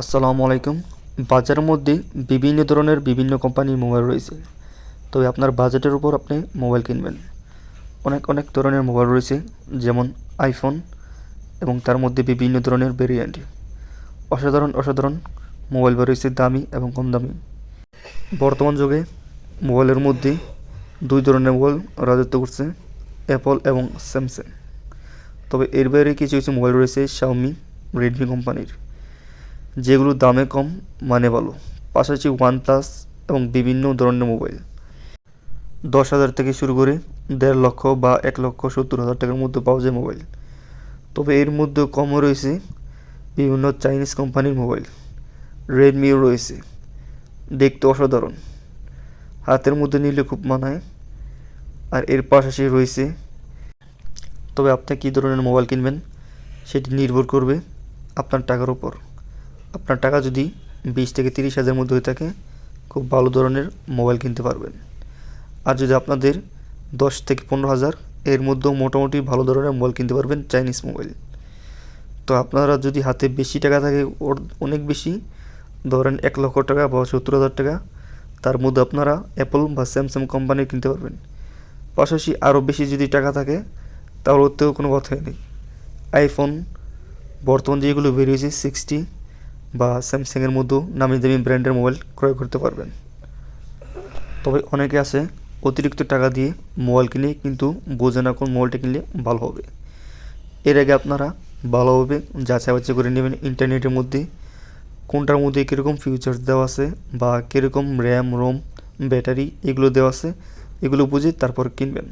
আসসালামু আলাইকুম। বাজারের মধ্যে বিভিন্ন ধরনের বিভিন্ন কোম্পানির মোবাইল রয়েছে, তবে আপনার বাজেটের উপর আপনি মোবাইল কিনবেন। অনেক ধরনের মোবাইল রয়েছে, যেমন আইফোন, এবং তার মধ্যে বিভিন্ন ধরনের ভেরিয়েন্ট। অসাধারণ মোবাইল বের হয়েছে, দামি এবং কম দামি। বর্তমান যুগে মোবাইলের মধ্যে দুই ধরনের মোবাইল রাজত্ব করছে, অ্যাপল এবং স্যামসাং। তবে এর বাইরে কিছু কিছু মোবাইল রয়েছে শাওমি, রেডমি কোম্পানির, যেগুলো দামে কম, মানে ভালো। পাশাপাশি ওয়ানপ্লাস এবং বিভিন্ন ধরনের মোবাইল 10,000 থেকে শুরু করে 1.5 লক্ষ বা 1,70,000 টাকার মধ্যে পাওয়া যায় মোবাইল। তবে এর মধ্যে কমও রয়েছে বিভিন্ন চাইনিজ কোম্পানির মোবাইল। রেডমিও রয়েছে, দেখতে অসাধারণ, হাতের মধ্যে নিলে খুব মানায়। আর এর পাশাপাশি রয়েছে, তবে আপনি কী ধরনের মোবাইল কিনবেন সেটি নির্ভর করবে আপনার টাকার উপর। আপনার টাকা যদি 20 থেকে 30 হাজারের মধ্যে হয়ে থাকে, খুব ভালো ধরনের মোবাইল কিনতে পারবেন। আর যদি আপনাদের 10 থেকে 15 হাজার এর মধ্যেও মোটামুটি ভালো ধরনের মোবাইল কিনতে পারবেন, চাইনিজ মোবাইল। তো আপনারা যদি হাতে বেশি টাকা থাকে, ওর অনেক বেশি, ধরেন 1 লক্ষ টাকা বা 70,000 টাকা, তার মধ্যে আপনারা অ্যাপল বা স্যামসাং কোম্পানির কিনতে পারবেন। পাশাপাশি আরও বেশি যদি টাকা থাকে, তাহলে ওতেও কোনো কথাই নেই। আইফোন বর্তমান যেগুলো বেরিয়েছে 60 বা স্যামসাংয়ের মধ্যেও নামি দামি ব্র্যান্ডের মোবাইল ক্রয় করতে পারবেন। তবে অনেকে আছে অতিরিক্ত টাকা দিয়ে মোবাইল কিনে কিন্তু বোঝে না কোন মোবাইলটা কিনলে ভালো হবে। এর আগে আপনারা ভালোভাবে যাচাই বাছাই করে নেবেন ইন্টারনেটের মধ্যে, কোনটার মধ্যে কীরকম ফিউচার্স দেওয়া আছে বা কীরকম র্যাম রোম ব্যাটারি এগুলো দেওয়া আছে, এগুলো বুঝে তারপর কিনবেন।